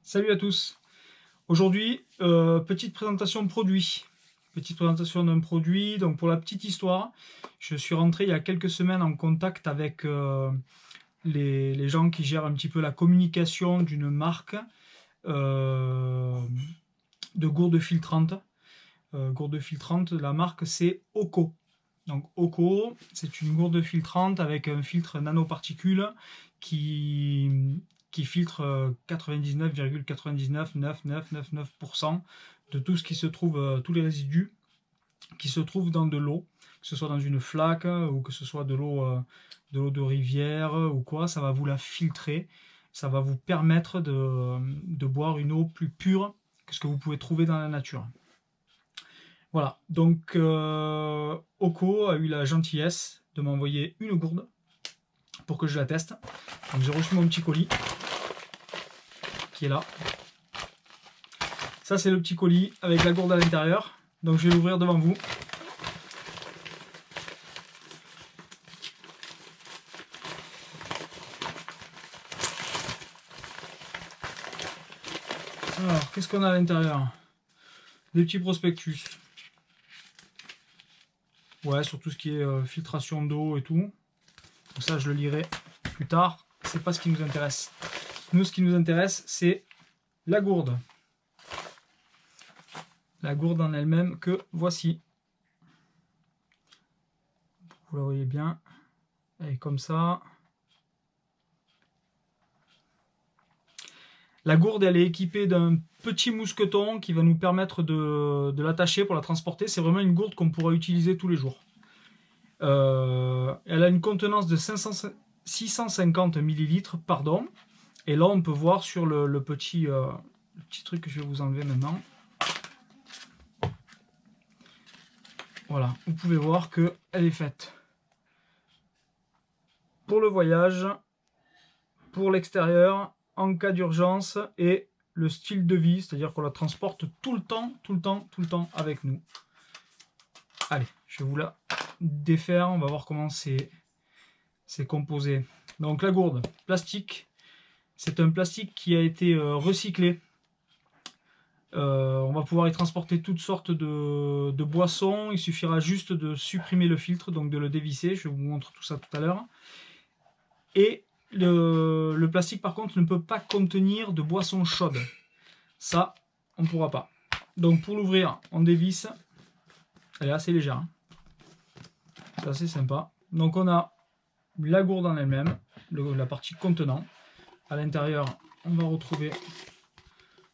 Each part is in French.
Salut à tous. Aujourd'hui, petite présentation de produit. Petite présentation d'un produit. Donc pour la petite histoire, je suis rentré il y a quelques semaines en contact avec les gens qui gèrent un petit peu la communication d'une marque de gourdes filtrantes. Gourde filtrante, la marque c'est Oco. Donc Oco, c'est une gourde filtrante avec un filtre nanoparticules qui filtre 99,99999% de tout ce qui se trouve, tous les résidus qui se trouvent dans de l'eau, que ce soit dans une flaque ou que ce soit de l'eau de rivière ou quoi, ça va vous la filtrer, ça va vous permettre de boire une eau plus pure que ce que vous pouvez trouver dans la nature. Voilà, donc Oco a eu la gentillesse de m'envoyer une gourde pour que je la teste. Donc j'ai reçu mon petit colis qui est là. Ça c'est le petit colis avec la gourde à l'intérieur. Donc je vais l'ouvrir devant vous. Alors qu'est-ce qu'on a à l'intérieur? Des petits prospectus. Ouais, sur tout ce qui est filtration d'eau et tout. Donc ça je le lirai plus tard. C'est pas ce qui nous intéresse. Nous, ce qui nous intéresse, c'est la gourde. La gourde en elle-même que voici. Vous la voyez bien. Elle est comme ça. La gourde, elle est équipée d'un petit mousqueton qui va nous permettre de l'attacher pour la transporter. C'est vraiment une gourde qu'on pourra utiliser tous les jours. Elle a une contenance de 650 ml, pardon. Et là, on peut voir sur le petit truc que je vais vous enlever maintenant. Voilà, vous pouvez voir qu'elle est faite pour le voyage, pour l'extérieur, en cas d'urgence et le style de vie, c'est-à-dire qu'on la transporte tout le temps avec nous. Allez, je vais vous la défaire, on va voir comment c'est composé. Donc la gourde, plastique, c'est un plastique qui a été recyclé. On va pouvoir y transporter toutes sortes de boissons, il suffira juste de supprimer le filtre, donc de le dévisser, je vous montre tout ça tout à l'heure. Et le plastique par contre ne peut pas contenir de boissons chaudes. Ça, on ne pourra pas. Donc pour l'ouvrir, on dévisse. Elle est assez légère. Hein. C'est assez sympa. Donc on a la gourde en elle-même, la partie contenant. À l'intérieur, on va retrouver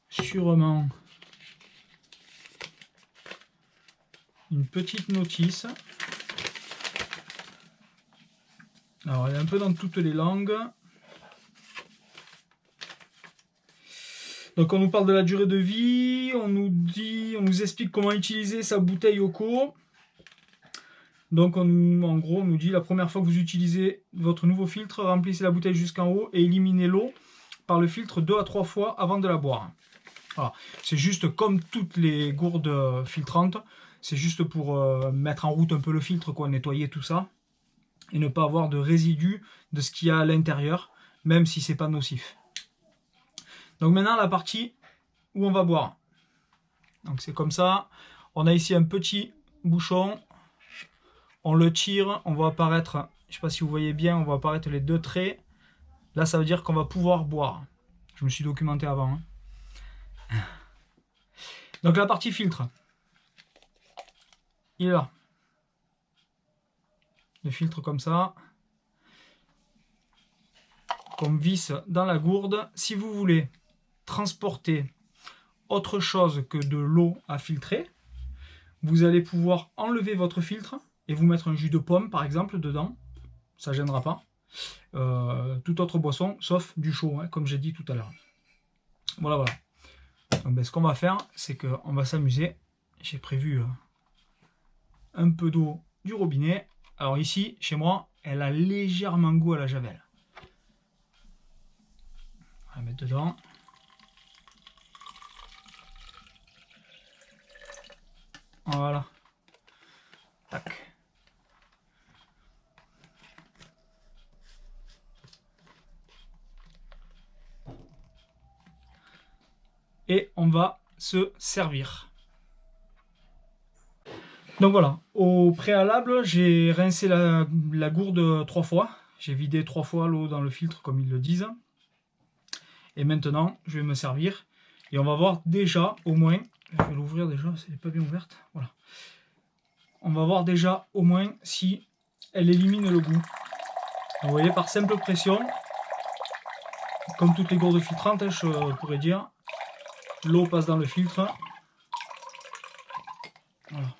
sûrement une petite notice. Alors elle est un peu dans toutes les langues. Donc on nous parle de la durée de vie, on nous explique comment utiliser sa bouteille Oco. Donc en gros on nous dit la première fois que vous utilisez votre nouveau filtre, remplissez la bouteille jusqu'en haut et éliminez l'eau par le filtre 2 à 3 fois avant de la boire. Voilà. C'est juste comme toutes les gourdes filtrantes, c'est juste pour mettre en route un peu le filtre, quoi, nettoyer tout ça et ne pas avoir de résidus de ce qu'il y a à l'intérieur, même si c'est pas nocif. Donc maintenant la partie où on va boire. Donc c'est comme ça. On a ici un petit bouchon. On le tire, on va apparaître, je ne sais pas si vous voyez bien, on va apparaître les deux traits. Là ça veut dire qu'on va pouvoir boire. Je me suis documenté avant. Hein. Donc la partie filtre. Il est là. Le filtre comme ça. Qu'on visse dans la gourde. Si vous voulez transporter autre chose que de l'eau à filtrer, vous allez pouvoir enlever votre filtre et vous mettre un jus de pomme par exemple dedans. Ça ne gênera pas. Toute autre boisson sauf du chaud, hein, comme j'ai dit tout à l'heure. Voilà, voilà. Donc, ben, ce qu'on va faire, c'est qu'on va s'amuser. J'ai prévu un peu d'eau du robinet. Alors ici, chez moi, elle a légèrement goût à la javel. On va la mettre dedans. Voilà. Tac. et on va se servir. Donc voilà, au préalable, j'ai rincé la gourde 3 fois. J'ai vidé 3 fois l'eau dans le filtre comme ils le disent. Et maintenant, je vais me servir. Et on va voir déjà, au moins, je vais l'ouvrir déjà, elle n'est pas bien ouverte. Voilà. On va voir déjà, au moins, si elle élimine le goût. Vous voyez, par simple pression, comme toutes les gourdes filtrantes, hein, je pourrais dire, l'eau passe dans le filtre. Voilà.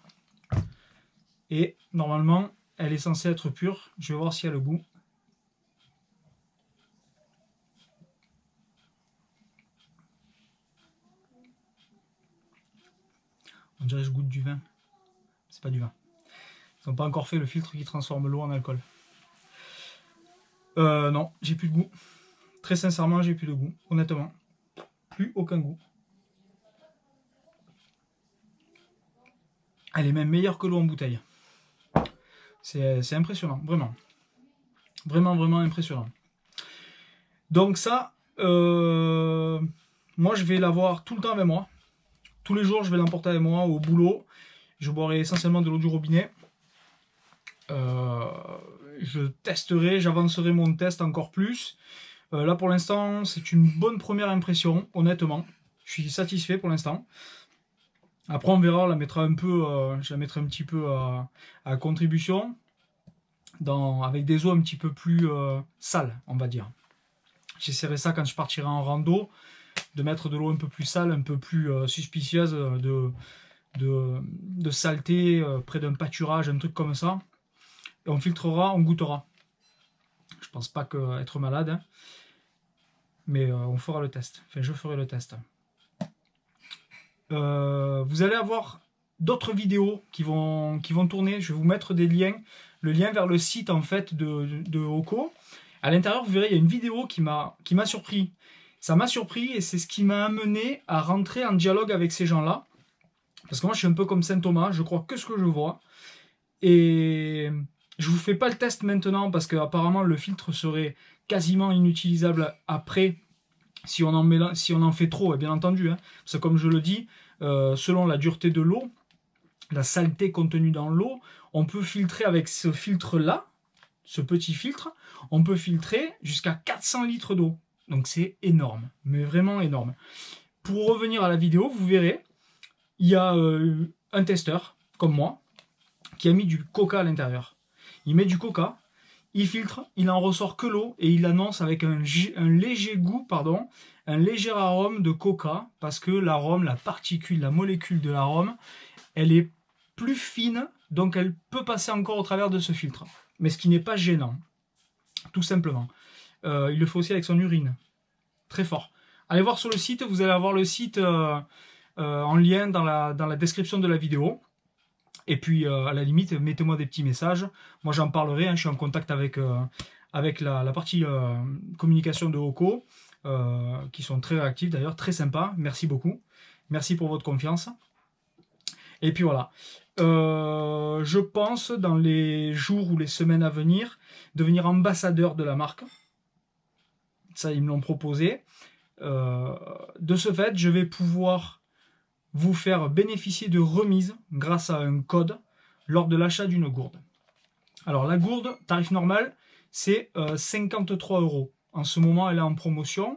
Et normalement, elle est censée être pure. Je vais voir s'il y a le goût. On dirait que je goûte du vin. C'est pas du vin. Ils n'ont pas encore fait le filtre qui transforme l'eau en alcool. Non, j'ai plus de goût. Très sincèrement, j'ai plus de goût. Honnêtement, plus aucun goût. Elle est même meilleure que l'eau en bouteille. C'est impressionnant, vraiment. Vraiment, vraiment impressionnant. Donc ça, moi je vais l'avoir tout le temps avec moi. Tous les jours, je vais l'emporter avec moi au boulot. Je boirai essentiellement de l'eau du robinet. Je testerai, j'avancerai mon test encore plus. Là pour l'instant, c'est une bonne première impression, honnêtement. Je suis satisfait pour l'instant. Après, on verra, on la mettra un peu, je la mettrai un petit peu à contribution avec des eaux un petit peu plus sales, on va dire. J'essaierai ça quand je partirai en rando, de mettre de l'eau un peu plus sale, un peu plus suspicieuse de saleté près d'un pâturage, un truc comme ça. Et on filtrera, on goûtera. Je pense pas être malade, hein. Mais on fera le test. Enfin, je ferai le test. Vous allez avoir d'autres vidéos qui vont tourner. Je vais vous mettre des liens. Le lien vers le site en fait de Hoko. À l'intérieur, vous verrez, il y a une vidéo qui m'a surpris. Ça m'a surpris et c'est ce qui m'a amené à rentrer en dialogue avec ces gens-là. Parce que moi, je suis un peu comme Saint Thomas. Je crois que ce que je vois. Et je vous fais pas le test maintenant parce qu'apparemment le filtre serait quasiment inutilisable après si on en fait trop, bien entendu. Hein. Parce que comme je le dis, selon la dureté de l'eau, la saleté contenue dans l'eau, on peut filtrer avec ce filtre-là, ce petit filtre, on peut filtrer jusqu'à 400 litres d'eau. Donc c'est énorme, mais vraiment énorme. Pour revenir à la vidéo, vous verrez, il y a un testeur, comme moi, qui a mis du coca à l'intérieur. Il met du coca, il filtre, il en ressort que l'eau et il annonce avec un léger goût, un léger arôme de coca, parce que l'arôme, la particule, la molécule de l'arôme, elle est plus fine, donc elle peut passer encore au travers de ce filtre. Mais ce qui n'est pas gênant, tout simplement. Il le fait aussi avec son urine. Très fort. Allez voir sur le site, vous allez avoir le site en lien dans la description de la vidéo. Et puis, à la limite, mettez-moi des petits messages. Moi, j'en parlerai. Hein, je suis en contact avec la partie communication de Hoko, qui sont très réactifs d'ailleurs, très sympas. Merci beaucoup. Merci pour votre confiance. Et puis voilà. Je pense, dans les jours ou les semaines à venir, devenir ambassadeur de la marque. Ça, ils me l'ont proposé. De ce fait, je vais pouvoir vous faire bénéficier de remises grâce à un code lors de l'achat d'une gourde. Alors la gourde, tarif normal, c'est 53 €. En ce moment, elle est en promotion.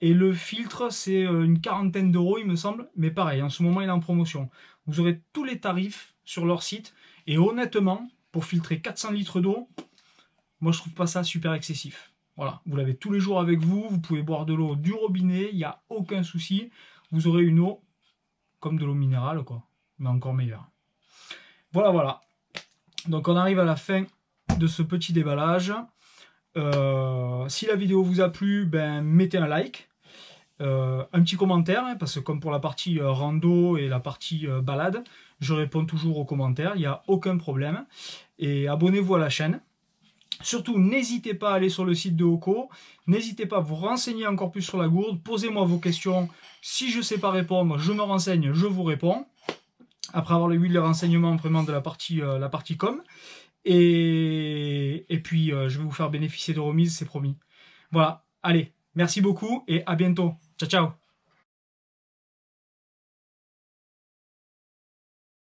Et le filtre, c'est une quarantaine d'euros, il me semble. Mais pareil, en ce moment, il est en promotion. Vous aurez tous les tarifs sur leur site. Et honnêtement, pour filtrer 400 litres d'eau, moi, je trouve pas ça super excessif. Voilà, vous l'avez tous les jours avec vous. Vous pouvez boire de l'eau du robinet, il n'y a aucun souci. Vous aurez une eau comme de l'eau minérale, quoi, mais encore meilleure. Voilà, voilà. Donc on arrive à la fin de ce petit déballage. Si la vidéo vous a plu, mettez un like, un petit commentaire, hein, parce que comme pour la partie rando et la partie balade, je réponds toujours aux commentaires, il n'y a aucun problème. Et abonnez-vous à la chaîne. Surtout, n'hésitez pas à aller sur le site de Hoko, n'hésitez pas à vous renseigner encore plus sur la gourde, posez-moi vos questions, si je ne sais pas répondre, je me renseigne, je vous réponds, après avoir eu les renseignements vraiment de la partie com, et puis je vais vous faire bénéficier de remises, c'est promis. Voilà, allez, merci beaucoup et à bientôt, ciao ciao.